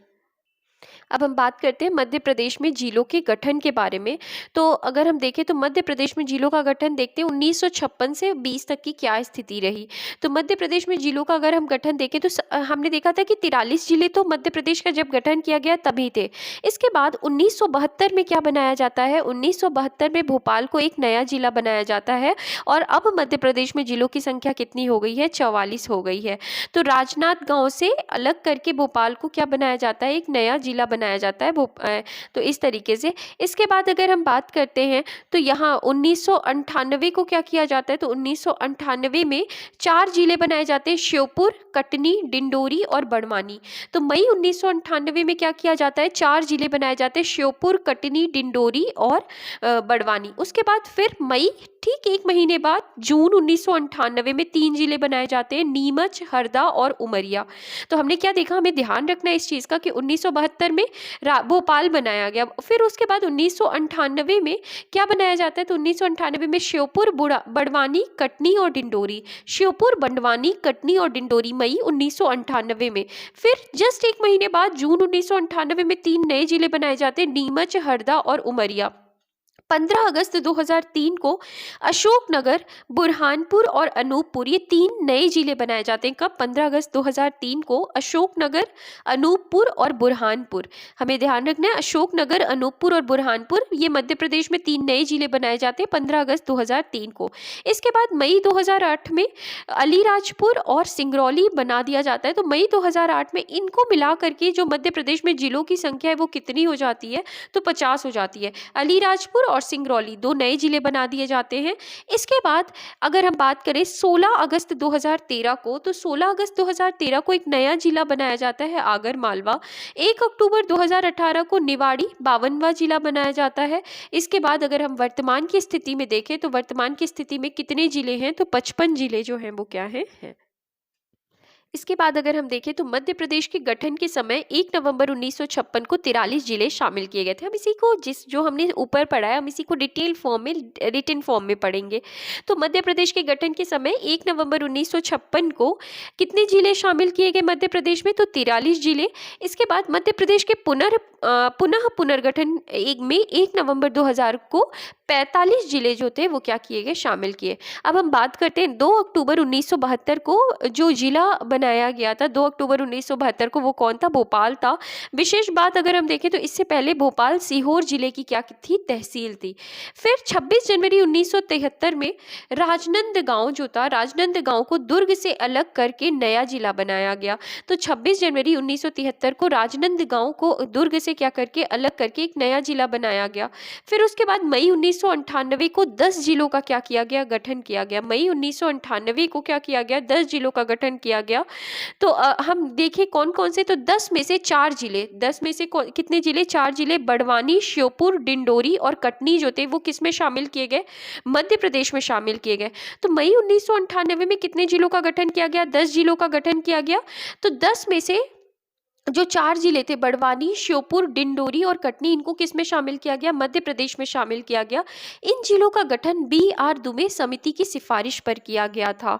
Speaker 1: अब हम बात करते हैं मध्य प्रदेश में जिलों के गठन के बारे में। तो अगर हम देखें तो मध्य प्रदेश में जिलों का गठन देखते हैं 1956 से 20 तक की क्या स्थिति रही। तो मध्य प्रदेश में जिलों का अगर हम गठन देखें तो हमने देखा था कि 43 जिले तो मध्य प्रदेश का जब गठन किया गया तभी थे। इसके बाद 1972 में क्या बनाया जाता है, 1972 में भोपाल को एक नया जिला बनाया जाता है। और अब मध्य प्रदेश में जिलों की संख्या कितनी हो गई है, 44 हो गई है। तो राजनांदगांव से अलग करके भोपाल को क्या बनाया जाता है, एक नया जिला बनाया जाता है तो इस तरीके से। इसके बाद अगर हम बात करते हैं तो यहाँ 1998 को क्या किया जाता है, तो 1998 में 4 जिले बनाए जाते हैं, श्योपुर, कटनी, डिंडोरी और बड़वानी। तो मई 1998 में क्या किया जाता है, 4 जिले बनाए जाते हैं, श्योपुर, कटनी, डिंडोरी और बड़वानी। उसके बाद फिर मई ठीक 1 महीने बाद जून 1998 में 3 जिले बनाए जाते हैं, नीमच, हरदा और उमरिया। तो हमने क्या देखा, हमें ध्यान रखना है इस चीज़ का कि 1972 में भोपाल बनाया गया। फिर उसके बाद 1998 में क्या बनाया जाता है, तो 1998 में श्योपुर, बड़वानी, कटनी और डिंडोरी। श्योपुर, बड़वानी, कटनी और डिंडोरी मई 1998 में। फिर जस्ट 1 महीने बाद जून 1998 में 3 नए जिले बनाए जाते हैं, नीमच, हरदा और उमरिया। 15 अगस्त 2003 को अशोकनगर, बुरहानपुर और अनूपपुर ये 3 नए जिले बनाए जाते हैं। कब, 15 अगस्त 2003 को अशोकनगर, अनूपपुर और बुरहानपुर। हमें ध्यान रखना है, अशोकनगर, अनूपपुर और बुरहानपुर ये मध्य प्रदेश में 3 नए जिले बनाए जाते हैं 15 अगस्त 2003 को। इसके बाद मई 2008 में अलीराजपुर और सिंगरौली बना दिया जाता है। तो मई 2008 में इनको मिला करके जो मध्य प्रदेश में जिलों की संख्या है वो कितनी हो जाती है, तो 50 हो जाती है। अलीराजपुर और सिंगरौली 2 नए जिले बना दिए जाते हैं। इसके बाद अगर हम बात करें 16 अगस्त 2013 को, तो 16 अगस्त 2013 को एक नया जिला बनाया जाता है, आगर मालवा। 1 अक्टूबर 2018 को निवाड़ी 52वां जिला बनाया जाता है। इसके बाद अगर हम वर्तमान की स्थिति में देखें तो वर्तमान की स्थिति में कितने जिले हैं, तो 55 जिले जो हैं वो क्या हैं। इसके बाद अगर हम देखें तो मध्य प्रदेश के गठन के समय 1 नवंबर 1956 को 43 जिले शामिल किए गए थे। हम इसी को जो हमने ऊपर पढ़ा है हम इसी को डिटेल फॉर्म में, रिटन फॉर्म में पढ़ेंगे। तो मध्य प्रदेश के गठन के समय 1 नवंबर 1956 को कितने जिले शामिल किए गए मध्य प्रदेश में, तो 43 जिले। इसके बाद मध्य प्रदेश के पुनः पुनर्गठन में 1 नवंबर 2000 को 45 जिले जो थे वो क्या किए गए, शामिल किए। अब हम बात करते हैं 2 अक्टूबर 1972 को जो जिला बनाया गया था, 2 अक्टूबर 1972 को वो कौन था, भोपाल था। विशेष बात अगर हम देखें तो इससे पहले भोपाल सीहोर जिले की क्या थी, तहसील थी। फिर 26 जनवरी 1973 में राजनंदगांव जो था, राजनंदगांव को दुर्ग से अलग करके नया जिला बनाया गया। तो 26 जनवरी 1973 को राजनंदगांव को दुर्ग से क्या करके अलग करके एक नया जिला बनाया गया। फिर उसके बाद मई 1998 को 10 जिलों का क्या किया गया, गठन किया गया। मई 1998 को क्या किया गया, 10 जिलों का गठन किया गया। तो हम देखें कौन कौन से, तो 10 में से 4 जिले, 10 में से कितने जिले, 4 जिले बड़वानी, श्योपुर, डिंडोरी और कटनी जो थे वो किस में शामिल किए गए, मध्य प्रदेश में शामिल किए गए। तो मई 1998 में कितने जिलों का गठन किया गया, 10 जिलों का गठन किया गया। तो 10 में से जो 4 जिले थे बड़वानी, श्योपुर, डिंडोरी और कटनी, इनको किस में शामिल किया गया, मध्य प्रदेश में शामिल किया गया। इन जिलों का गठन BR दुबे समिति की सिफारिश पर किया गया था।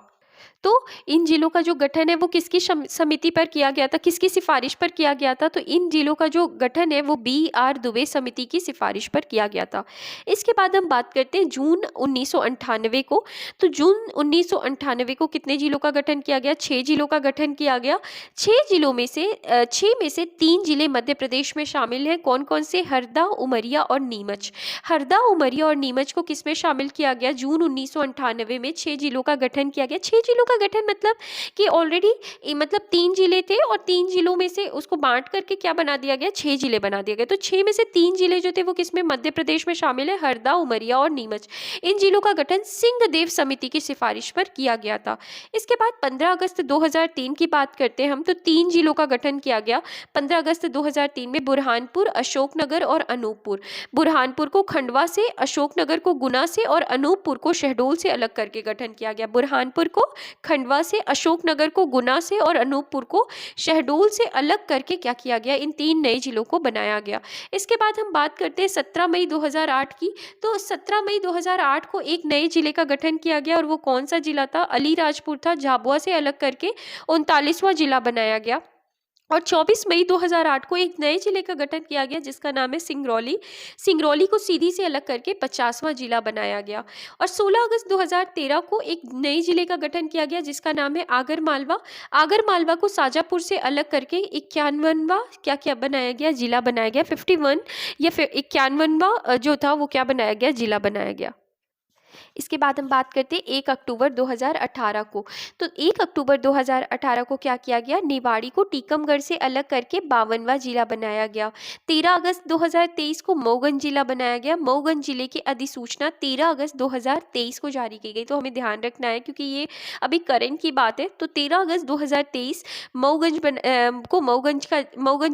Speaker 1: तो इन जिलों का जो गठन है वो किसकी समिति पर किया गया था, किसकी सिफारिश पर किया गया था, तो इन जिलों का जो गठन है वो BR दुबे समिति की सिफारिश पर किया गया था। इसके बाद हम बात करते हैं जून 1998 को। तो जून 1998 को कितने जिलों का गठन किया गया, 6 जिलों का गठन किया गया। 6 जिलों में से 6 में से 3 जिले मध्य प्रदेश में शामिल हैं। कौन कौन से, हरदा, उमरिया और नीमच। हरदा, उमरिया और नीमच को किस में शामिल किया गया, जून 1998 में 6 जिलों का गठन किया गया। 6 जिलों का गठन मतलब कि ऑलरेडी मतलब 3 जिले थे और 3 जिलों में से उसको बांट करके क्या बना दिया गया, 6 जिले बना दिए गए। तो 6 में से 3 जिले जो थे वो किसमें, मध्य प्रदेश में शामिल है, हरदा, उमरिया और नीमच। इन जिलों का गठन सिंहदेव समिति की सिफारिश पर किया गया था। इसके बाद 15 अगस्त 2003 की बात करते हैं हम, तो 3 जिलों का गठन किया गया 15 अगस्त 2003 में, बुरहानपुर, अशोकनगर और अनूपपुर। बुरहानपुर को खंडवा से, अशोकनगर को गुना से और अनूपपुर को शहडोल से अलग करके गठन किया गया। बुरहानपुर को खंडवा से, अशोकनगर को गुना से और अनूपपुर को शहडोल से अलग करके क्या किया गया, इन 3 नए जिलों को बनाया गया। इसके बाद हम बात करते हैं 17 मई 2008 की। तो 17 मई 2008 को एक नए जिले का गठन किया गया और वो कौन सा जिला था, अलीराजपुर था। झाबुआ से अलग करके 39वां जिला बनाया गया। और 24 मई 2008 को एक नए जिले का गठन किया गया जिसका नाम है सिंगरौली। सिंगरौली को सीधी से अलग करके 50वां जिला बनाया गया। और 16 अगस्त 2013 को एक नए जिले का गठन किया गया जिसका नाम है आगरमालवा। आगरमालवा को शाजापुर से अलग करके 51वां क्या बनाया गया, जिला बनाया गया। 51 या फिर 51वां जो था वो क्या बनाया गया, जिला बनाया गया। इसके बाद हम बात करते हैं 1 अक्टूबर 2018 को। तो 1 अक्टूबर 2018 को क्या किया गया, निवाड़ी को टीकमगढ़ से अलग करके 52वां जिला बनाया गया। 13 अगस्त 2023 को मऊगंज जिला बनाया गया। मऊगंज जिले की अधिसूचना 13 अगस्त 2023 को जारी की गई। तो हमें ध्यान रखना है क्योंकि ये अभी करंट की बात है। तो 13 अगस्त 2023 मऊगंज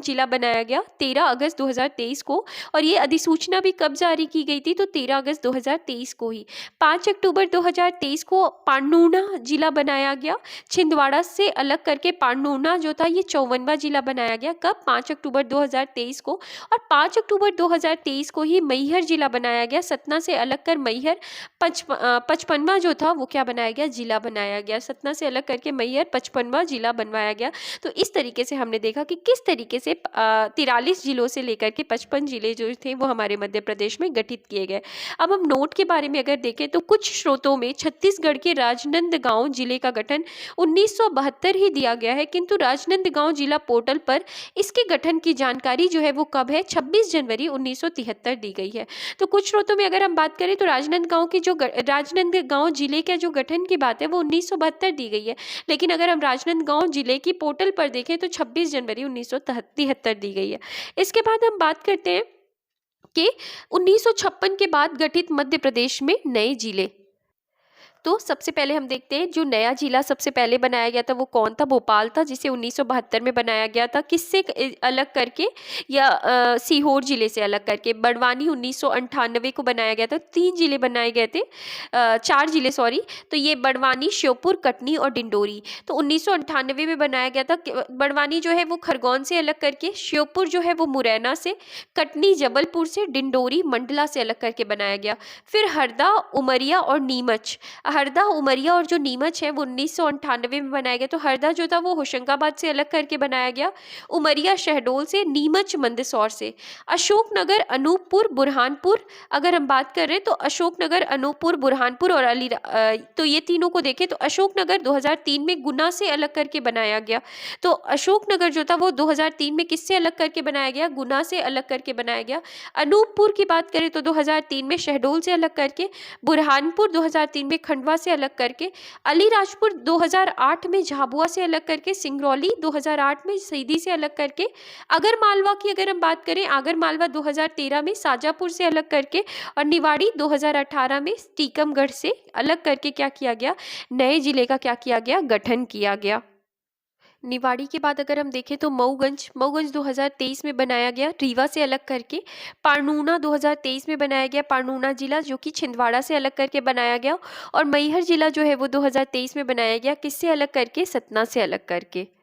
Speaker 1: जिला बनाया गया 13 अगस्त 2023 को। और ये अधिसूचना भी कब जारी की गई थी, तो 13 अगस्त 2023 को ही। 5 अक्टूबर 2023 को पांडुना जिला बनाया गया। छिंदवाड़ा से अलग करके पांडुना जो था ये 54वां जिला बनाया गया। कब, 5 अक्टूबर 2023 को। और 5 अक्टूबर 2023 को ही मैहर जिला बनाया गया। सतना से अलग कर मैहर 55वां जो था वो क्या बनाया गया, जिला बनाया गया। सतना से अलग करके मैहर 55वां जिला बनवाया गया। तो इस तरीके से हमने देखा कि किस तरीके से 43 जिलों से लेकर के 55 जिले जो थे वो हमारे मध्य प्रदेश में गठित किए गए। अब हम नोट के बारे में अगर देखें तो कुछ स्रोतों में छत्तीसगढ़ के राजनांदगांव जिले का गठन 1972 ही दिया गया है, किंतु राजनांदगांव जिला पोर्टल पर इसके गठन की जानकारी जो है वो कब है, 26 जनवरी 1973 दी गई है। तो कुछ स्रोतों में अगर हम बात करें तो राजनांदगांव जिले का जो गठन की बात है वो 1972 दी गई है, लेकिन अगर हम राजनांदगांव जिले की पोर्टल पर देखें तो 26 जनवरी 1973 दी गई है। इसके बाद हम बात करते हैं कि 1956 के बाद गठित मध्य प्रदेश में नए जिले। तो सबसे पहले हम देखते हैं जो नया जिला सबसे पहले बनाया गया था वो कौन था, भोपाल था, जिसे 1972 में बनाया गया था। किससे अलग करके, या सीहोर जिले से अलग करके। बड़वानी 1998 को बनाया गया था। 3 जिले बनाए गए थे, 4 जिले सॉरी। तो ये बड़वानी, श्योपुर, कटनी और डिंडोरी। तो 1998 में बनाया गया था। बड़वानी जो है वो खरगोन से अलग करके, श्योपुर जो है वो मुरैना से, कटनी जबलपुर से, डिंडोरी मंडला से अलग करके बनाया गया। फिर हरदा, उमरिया और नीमच। हरदा, उमरिया और जो नीमच है वो 1998 में बनाया गया। तो हरदा जो था वो होशंगाबाद से अलग करके बनाया गया, उमरिया शहडोल से, नीमच मंदसौर से। अशोकनगर, अनूपपुर, बुरहानपुर, अगर हम बात कर रहे हैं तो अशोकनगर, अनूपपुर, बुरहानपुर और तो ये तीनों को देखें तो अशोकनगर 2003 में गुना से अलग करके बनाया गया। तो अशोकनगर जो था वो 2003 में किससे अलग करके बनाया गया, गुना से अलग करके बनाया गया। अनूपपुर की बात करें तो 2003 में शहडोल से अलग करके, बुरहानपुर 2003 में खंडवा से अलग करके, अलीराजपुर 2008 में झाबुआ से अलग करके, सिंगरौली 2008 में सीधी से अलग करके, आगरमालवा की अगर हम बात करें, आगरमालवा 2013 में शाजापुर से अलग करके, और निवाड़ी 2018 में टीकमगढ़ से अलग करके क्या किया गया, नए जिले का क्या किया गया, गठन किया गया। निवाड़ी के बाद अगर हम देखें तो मऊगंज 2023 में बनाया गया, रीवा से अलग करके। पांडुना 2023 में बनाया गया, पांडुना जिला जो कि छिंदवाड़ा से अलग करके बनाया गया। और मैहर जिला जो है वो 2023 में बनाया गया, किससे अलग करके, सतना से अलग करके।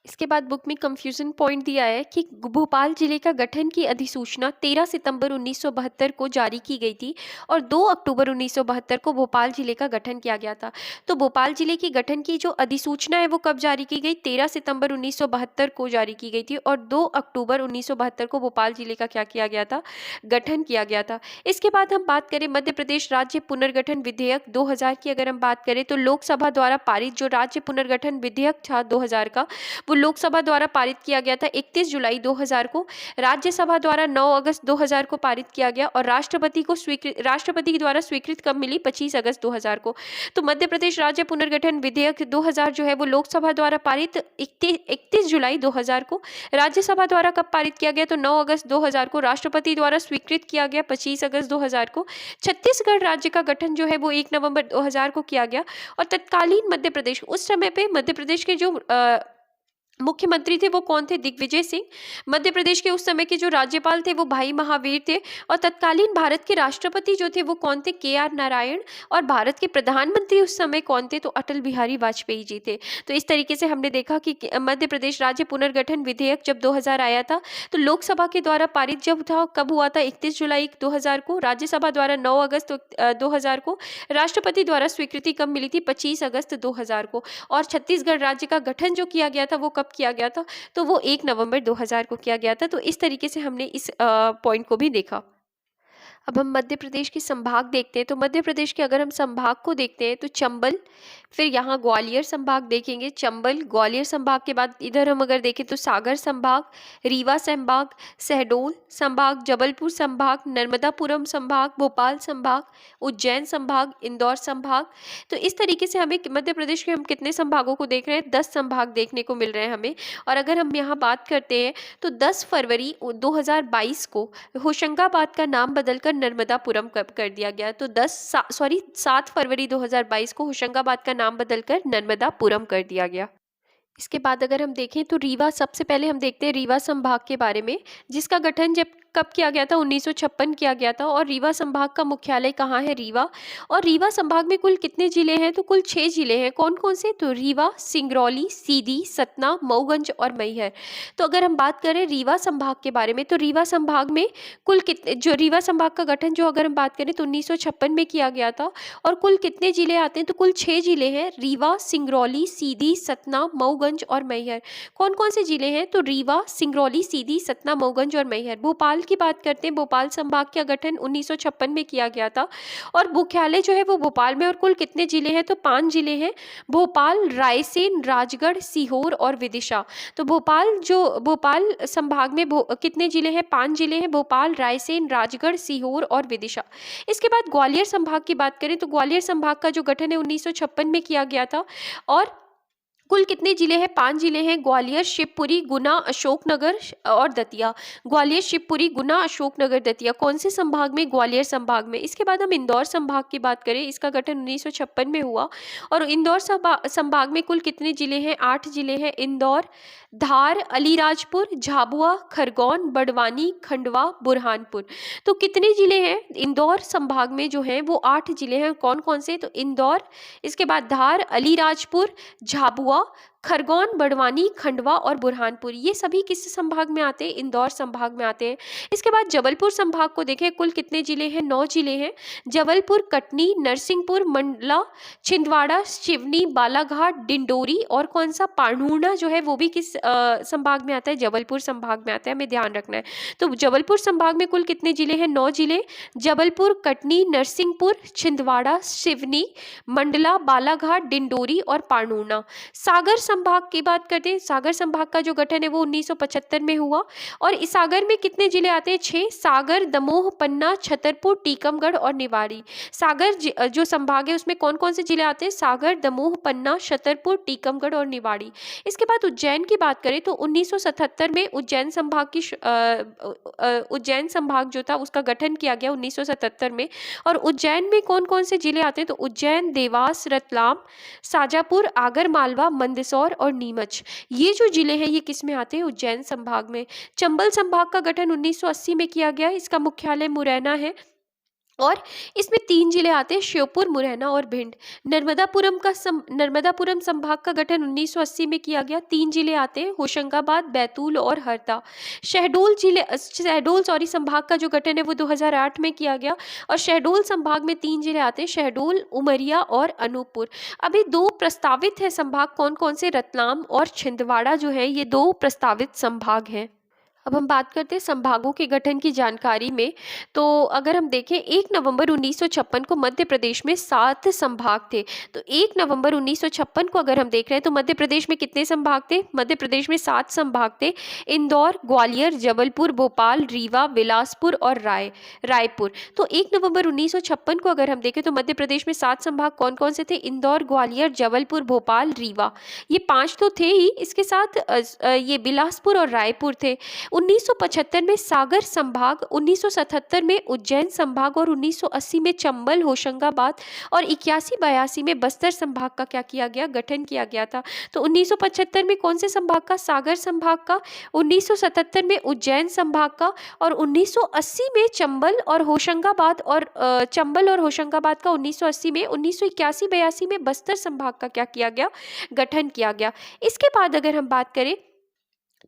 Speaker 1: इसके बाद बुक में कंफ्यूजन पॉइंट दिया है कि भोपाल जिले का गठन की अधिसूचना 13 सितंबर 1972 को जारी की गई थी और 2 अक्टूबर 1972 को भोपाल जिले का गठन किया गया था। तो भोपाल जिले की गठन की जो अधिसूचना है वो कब जारी की गई, 13 सितंबर 1972 को जारी की गई थी और 2 अक्टूबर 1972 को भोपाल जिले का क्या किया गया था, गठन किया गया था। इसके बाद हम बात करें मध्य प्रदेश राज्य पुनर्गठन विधेयक 2000 की अगर हम बात करें तो लोकसभा द्वारा पारित जो राज्य पुनर्गठन विधेयक था 2000 का, वो लोकसभा द्वारा पारित किया गया था 31 जुलाई 2000 को। राज्यसभा द्वारा 9 अगस्त 2000 को पारित किया गया और राष्ट्रपति द्वारा स्वीकृत कब मिली, 25 अगस्त 2000 को। तो मध्य प्रदेश राज्य पुनर्गठन विधेयक 2000 जो है वो लोकसभा द्वारा पारित 31 जुलाई 2000 को, राज्यसभा द्वारा कब पारित किया गया, तो 9 अगस्त 2000 को, राष्ट्रपति द्वारा स्वीकृत किया गया 25 अगस्त 2000 को। छत्तीसगढ़ राज्य का गठन जो है वो 1 नवंबर 2000 को किया गया और तत्कालीन मध्य प्रदेश, उस समय पे मध्य प्रदेश के जो मुख्यमंत्री थे वो कौन थे? दिग्विजय सिंह। मध्य प्रदेश के उस समय के जो राज्यपाल थे वो भाई महावीर थे। और तत्कालीन भारत के राष्ट्रपति जो थे वो कौन थे? KR नारायण। और भारत के प्रधानमंत्री उस समय कौन थे? तो अटल बिहारी वाजपेयी जी थे। तो इस तरीके से हमने देखा कि मध्य प्रदेश राज्य पुनर्गठन विधेयक जब 2000 आया था तो लोकसभा के द्वारा पारित जब था, कब हुआ था? 31 जुलाई 2000 को। राज्यसभा द्वारा 9 अगस्त 2000 को। राष्ट्रपति द्वारा स्वीकृति कब मिली थी? 25 अगस्त 2000 को। और छत्तीसगढ़ राज्य का गठन जो किया गया था वो कब किया गया था? तो वो 1 नवंबर 2000 को किया गया था। तो इस तरीके से हमने इस पॉइंट को भी देखा। अब हम मध्य प्रदेश के संभाग देखते हैं। तो मध्य प्रदेश के अगर हम संभाग को देखते हैं तो चंबल, फिर यहाँ ग्वालियर संभाग देखेंगे। चंबल, ग्वालियर संभाग के बाद इधर हम अगर देखें तो सागर संभाग, रीवा संभाग, शहडोल संभाग, जबलपुर संभाग, नर्मदापुरम संभाग, भोपाल संभाग, उज्जैन संभाग, इंदौर संभाग। तो इस तरीके से हमें मध्य प्रदेश के हम कितने संभागों को देख रहे हैं? 10 संभाग देखने को मिल रहे हैं हमें। और अगर हम यहाँ बात करते हैं तो 10 फरवरी 2022 को होशंगाबाद का नाम बदलकर नर्मदापुरम कर दिया गया। तो 7 फरवरी 2022 को होशंगाबाद का नाम बदलकर नर्मदापुरम कर दिया गया। इसके बाद अगर हम देखें तो रीवा, सबसे पहले हम देखते हैं रीवा संभाग के बारे में, जिसका गठन जब कब किया गया था? 1956 किया गया था। और रीवा संभाग का मुख्यालय कहाँ है? रीवा। और रीवा संभाग में कुल कितने जिले हैं? तो कुल 6 जिले हैं। कौन कौन से? तो रीवा, सिंगरौली, सीधी, सतना, मऊगंज और मैहर। तो अगर हम बात करें रीवा संभाग के बारे में तो रीवा संभाग में कुल कितने, जो रीवा संभाग का गठन जो अगर हम बात करें तो 1956 में किया गया था। और कुल कितने जिले आते हैं? तो कुल 6 जिले हैं। रीवा, सिंगरौली, सीधी, सतना, मऊगंज और मैहर। कौन कौन से जिले हैं? तो रीवा, सिंगरौली, सीधी, सतना, मऊगंज और मैहर। भोपाल की बात करते हैं। भोपाल संभाग का गठन 1956 में किया गया था और मुख्यालय जो है वो भोपाल में। और कुल कितने जिले हैं? तो 5 जिले हैं। भोपाल, रायसेन, राजगढ़, सीहोर और विदिशा। तो भोपाल संभाग में कितने जिले हैं? 5 जिले हैं। भोपाल, रायसेन, राजगढ़, सीहोर और विदिशा। इसके बाद ग्वालियर संभाग की बात करें तो ग्वालियर संभाग का जो गठन है 1956 में किया गया था। और कुल कितने जिले हैं? 5 जिले हैं। ग्वालियर, शिवपुरी, गुना, अशोकनगर और दतिया। ग्वालियर, शिवपुरी, गुना, अशोकनगर, दतिया। कौन से संभाग में? ग्वालियर संभाग में। इसके बाद हम इंदौर संभाग की बात करें, इसका गठन 1956 में हुआ। और इंदौर संभाग में कुल कितने जिले हैं? 8 जिले हैं। इंदौर, धार, अलीराजपुर, झाबुआ, खरगोन, बड़वानी, खंडवा, बुरहानपुर। तो कितने जिले हैं इंदौर संभाग में? जो हैं वो 8 जिले हैं। कौन कौन से? तो इंदौर, इसके बाद धार, अलीराजपुर, झाबुआ, खरगोन, बड़वानी, खंडवा और बुरहानपुर। ये सभी किस संभाग में आते हैं? इंदौर संभाग में आते हैं। इसके बाद जबलपुर संभाग को देखें, कुल कितने जिले हैं? 9 जिले हैं। जबलपुर, कटनी, नरसिंहपुर, मंडला, छिंदवाड़ा, सिवनी, बालाघाट, डिंडोरी और कौन सा? पाणुर्णा जो है वो भी किस संभाग में आता है? जबलपुर संभाग में आता है। हमें ध्यान रखना है। तो जबलपुर संभाग में कुल कितने जिले हैं? 9 जिले। जबलपुर, कटनी, नरसिंहपुर, छिंदवाड़ा, सिवनी, मंडला, बालाघाट, डिंडोरी और पाणुर्णा। सागर संभाग की बात करते हैं। सागर संभाग का जो गठन है वो 1975 में हुआ। और इस सागर में कितने जिले आते हैं? 6। सागर, दमोह, पन्ना, छतरपुर, टीकमगढ़ और निवाड़ी। सागर जो संभाग है उसमें कौन कौन से जिले आते हैं? सागर, दमोह, पन्ना, छतरपुर, टीकमगढ़ और निवाड़ी। इसके बाद उज्जैन की बात करें तो 1977 में उज्जैन संभाग जो था उसका गठन किया गया 1977 में। और उज्जैन में कौन कौन से जिले आते हैं? तो उज्जैन, देवास, रतलाम, शाजापुर, आगर मालवा, मंदसौर और नीमच। ये जो जिले हैं ये किस में आते हैं? उज्जैन संभाग में। चंबल संभाग का गठन 1980 में किया गया। इसका मुख्यालय मुरैना है। और इसमें 3 जिले आते हैं, श्योपुर, मुरैना और भिंड। नर्मदापुरम संभाग का गठन 1980 में किया गया। 3 जिले आते हैं, होशंगाबाद, बैतूल और हरदा। शहडोल संभाग का जो गठन है वो 2008 में किया गया। और शहडोल संभाग में 3 जिले आते हैं, शहडोल, उमरिया और अनूपपुर। अभी 2 प्रस्तावित है संभाग। कौन कौन से? रतलाम और छिंदवाड़ा जो है ये 2 प्रस्तावित संभाग हैं। अब हम बात करते हैं संभागों के गठन की जानकारी में। तो अगर हम देखें 1 नवंबर 1956 को मध्य प्रदेश में 7 संभाग थे। तो 1 नवंबर 1956 को अगर हम देख रहे हैं तो मध्य प्रदेश में कितने संभाग थे? मध्य प्रदेश में 7 संभाग थे। इंदौर, ग्वालियर, जबलपुर, भोपाल, रीवा, बिलासपुर और रायपुर। तो 1 नवंबर 1956 को अगर हम देखें तो मध्य प्रदेश में 7 संभाग कौन कौन से थे? इंदौर, ग्वालियर, जबलपुर, भोपाल, रीवा। ये 5 तो थे ही, इसके साथ ये बिलासपुर और रायपुर थे। 1975 में सागर संभाग, 1977 में उज्जैन संभाग और 1980 में चंबल, होशंगाबाद और 81-82 में बस्तर संभाग का क्या किया गया, गठन किया गया था। तो 1975 में कौन से संभाग का, सागर संभाग का, 1977 में उज्जैन संभाग का और 1980 में चंबल और होशंगाबाद का 1980 में, 1981-82 में बस्तर संभाग का क्या किया गया, गठन किया गया। इसके बाद अगर हम बात करें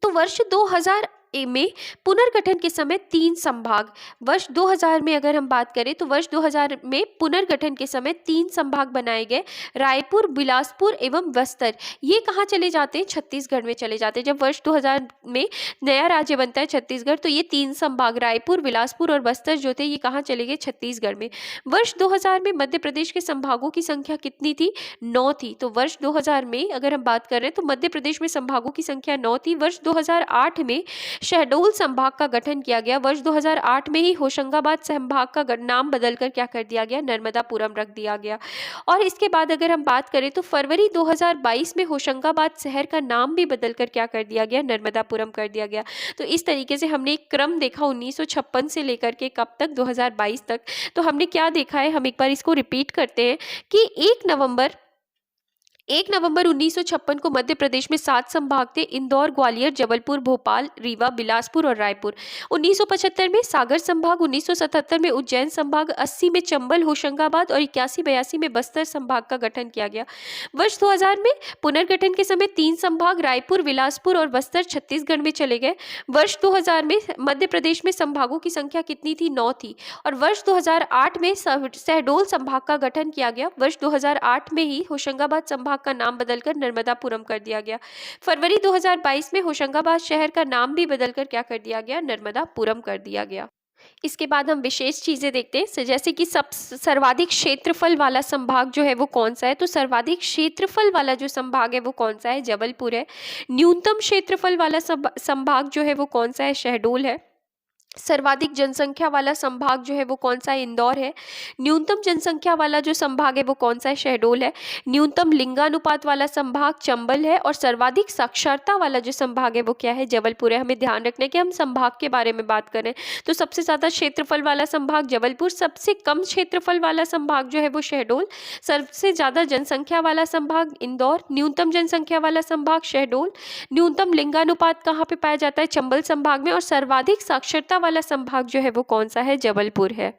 Speaker 1: तो वर्ष 2000 में पुनर्गठन के समय 3 संभाग, वर्ष 2000 में अगर हम बात करें तो वर्ष 2000 में पुनर्गठन के समय 3 संभाग बनाए गए, रायपुर, बिलासपुर एवं बस्तर। ये कहाँ चले जाते हैं, छत्तीसगढ़ में चले जाते हैं। जब वर्ष 2000 में नया राज्य बनता है छत्तीसगढ़, तो ये 3 संभाग रायपुर, बिलासपुर और बस्तर जो थे ये कहाँ चले गए, छत्तीसगढ़ में। वर्ष 2000 में मध्य प्रदेश के संभागों की संख्या कितनी थी, 9 थी। तो वर्ष 2000 में अगर हम बात कर रहे हैं तो मध्य प्रदेश में संभागों की संख्या 9 थी। वर्ष 2008 में शहडोल संभाग का गठन किया गया। वर्ष 2008 में ही होशंगाबाद संभाग का नाम बदलकर क्या कर दिया गया, नर्मदापुरम रख दिया गया। और इसके बाद अगर हम बात करें तो फरवरी 2022 में होशंगाबाद शहर का नाम भी बदलकर क्या कर दिया गया, नर्मदापुरम कर दिया गया। तो इस तरीके से हमने एक क्रम देखा 1956 से लेकर के कब तक, 2022 तक। तो हमने क्या देखा है, हम एक बार इसको रिपीट करते हैं कि 1 नवंबर 1956 को मध्य प्रदेश में 7 संभाग थे, इंदौर, ग्वालियर, जबलपुर, भोपाल, रीवा, बिलासपुर और रायपुर। 1975 में सागर संभाग, 1977 में उज्जैन संभाग, 80 में चंबल, होशंगाबाद और 81-82 में बस्तर संभाग का गठन किया गया। वर्ष 2000 में पुनर्गठन के समय 3 संभाग रायपुर, बिलासपुर और बस्तर छत्तीसगढ़ में चले गए। वर्ष 2000 में मध्य प्रदेश में संभागों की संख्या कितनी थी, 9 थी। और वर्ष 2008 में शहडोल संभाग का गठन किया गया। वर्ष 2008 में ही होशंगाबाद संभाग का नाम बदलकर नर्मदापुरम कर दिया गया। फरवरी 2022 में होशंगाबाद शहर का नाम भी बदलकर क्या कर दिया गया, नर्मदापुरम कर दिया गया। इसके बाद हम विशेष चीजें देखते हैं, जैसे कि सर्वाधिक क्षेत्रफल वाला संभाग जो है वो कौन सा है। तो सर्वाधिक क्षेत्रफल वाला जो संभाग है वो कौन सा है, जबलपुर है। न्यूनतम क्षेत्रफल वाला संभाग जो है वो कौन सा है, शहडोल है। सर्वाधिक जनसंख्या वाला संभाग जो है वो कौन सा है, इंदौर है। न्यूनतम जनसंख्या वाला जो संभाग है वो कौन सा है, शहडोल है। न्यूनतम लिंगानुपात वाला संभाग चंबल है। और सर्वाधिक साक्षरता वाला जो संभाग है वो क्या है, जबलपुर है। हमें ध्यान रखना है कि हम संभाग के बारे में बात करें तो सबसे ज़्यादा क्षेत्रफल वाला संभाग जबलपुर, सबसे कम क्षेत्रफल वाला संभाग जो है वो शहडोल, सबसे ज़्यादा जनसंख्या वाला संभाग इंदौर, न्यूनतम जनसंख्या वाला संभाग शहडोल, न्यूनतम लिंगानुपात कहाँ पे पाया जाता है, चंबल संभाग में। और सर्वाधिक साक्षरता वाला संभाग जो है वो कौन सा है, जबलपुर है।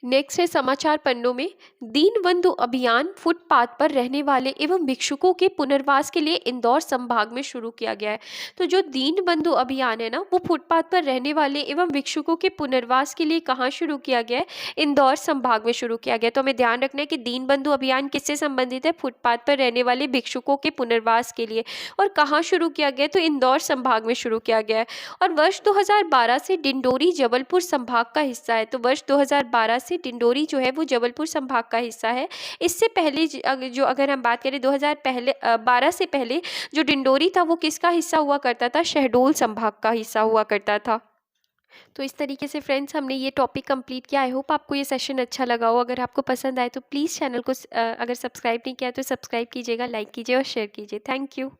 Speaker 1: नेक्स्ट है समाचार पन्नों में, दीनबंधु अभियान फुटपाथ पर रहने वाले एवं भिक्षुकों के पुनर्वास के लिए इंदौर संभाग में शुरू किया गया है। तो जो दीनबंधु अभियान है ना, वो फुटपाथ पर रहने वाले एवं भिक्षुकों के पुनर्वास के लिए कहाँ शुरू किया गया है, इंदौर संभाग में शुरू किया गया। तो हमें ध्यान रखना है कि दीनबंधु अभियान किससे संबंधित है, फुटपाथ पर रहने वाले भिक्षुकों के पुनर्वास के लिए। और कहाँ शुरू किया गया, तो इंदौर संभाग में शुरू किया गया है। और वर्ष 2012 से डिंडोरी जबलपुर संभाग का हिस्सा है। तो वर्ष 2012 से डिंडोरी जो है वो जबलपुर संभाग का हिस्सा है। इससे पहले जो अगर हम बात करें 2012 से पहले जो डिंडोरी था वो किसका हिस्सा हुआ करता था, शहडोल संभाग का हिस्सा हुआ करता था। तो इस तरीके से फ्रेंड्स हमने ये टॉपिक कंप्लीट किया। आई होप आपको ये सेशन अच्छा लगा हो। अगर आपको पसंद आए तो प्लीज़ चैनल को अगर सब्सक्राइब नहीं किया तो सब्सक्राइब कीजिएगा, लाइक कीजिए और शेयर कीजिए। Thank you.